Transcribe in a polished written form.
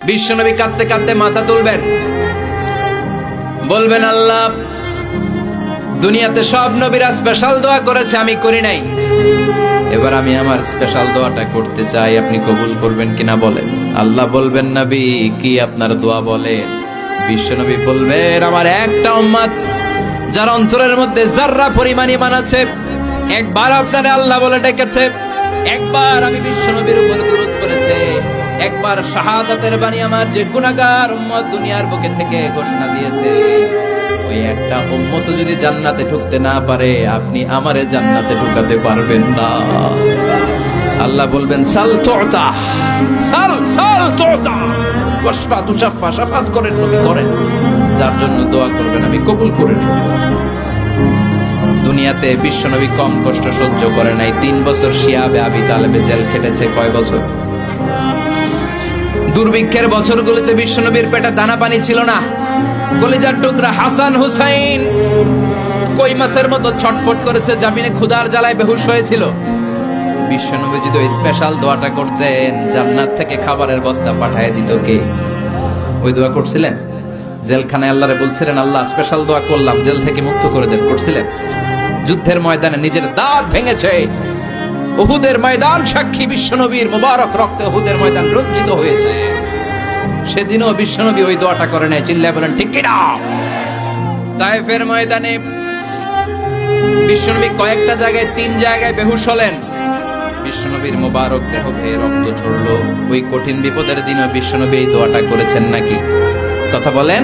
বিশ্বনবী কাঁদতে কাঁদতে মাথা তুলবেন, বলবেন আল্লাহ দুনিয়াতে সব নবীরা স্পেশাল দোয়া করেছে, আমি করি নাই, এবার আমি আমার স্পেশাল দোয়াটা করতে চাই, আপনি কবুল করবেন কিনা বলেন। আল্লাহ বলবেন নবী কি আপনার দোয়া বলেন? বিশ্বনবী বলবেন আমার একটা উম্মত যার অন্তরের মধ্যে যাররা পরিমাণ ঈমান আছে, একবার আপনারে আল্লাহ বলে ডেকেছে, একবার আমি বিশ্বনবীর উপর দুরূদ পড়েছে, একবার শাহাদাতের বাণী আমার যে গুনাহগার উম্মত দুনিয়ার বুকে থেকে ঘোষণা দিয়েছে, ওই একটা উম্মত যদি জান্নাতে ঢুকতে না পারে আপনি আমারে জান্নাতে ঢুকাতে পারবেন না। আল্লাহ বলবেন সাল তুতা, সাল সাল তুতা, ওয়াশফা তুশাফা, শাফাত করেন নবী করেন, যার জন্য দোয়া করবেন আমি কবুল করে নেব। দুনিয়াতে বিশ্বনবী কম কষ্ট সহ্য করে নাই। 3 বছর শিয়াবে আবি তালেবে জেল খেটেছে। কয় বছর? দুর্ভিক্ষের বছরগুলোতে বিশ্বনবীর পেটে দানা পানি ছিল না। কলিজার টুকরা হাসান হুসাইন কই মাছের মতো ছটফট করেছে, জামিনে ক্ষুধার জ্বালায় বেহুশ হয়েছিল। বিশ্বনবী যদি ওই স্পেশাল দোয়াটা করতেন, জান্নাত থেকে খাবারের বস্তা পাঠিয়ে দিত কে? ওই দোয়া করছিলেন? জেলখানায় আল্লাহরে বলছিলেন আল্লাহ স্পেশাল দোয়া করলাম, জেল থেকে মুক্ত করে দেন, করছিলেন? যুদ্ধের ময়দানে নিজের দাঁত ভেঙেছে, উহুদের ময়দান সাক্ষী, বিশ্বনবীর মুবারক রক্তে উহুদের ময়দান রঞ্জিত হয়েছে। সেদিনও বিশ্বনবী ওই দোয়াটা করে নাই। চিল্লায় বলেন ঠিক কি না? তায়েফের ময়দানে বিশ্বনবী কয়েকটা জায়গায় 3 জায়গায় বেহুশ হলেন। বিশ্বনবীর মুবারক দেহ বেয়ে রক্ত ঝরলো। ওই কঠিন বিপদের দিনও বিশ্বনবী এই দোয়াটা করেছেন নাকি? কথা বলেন।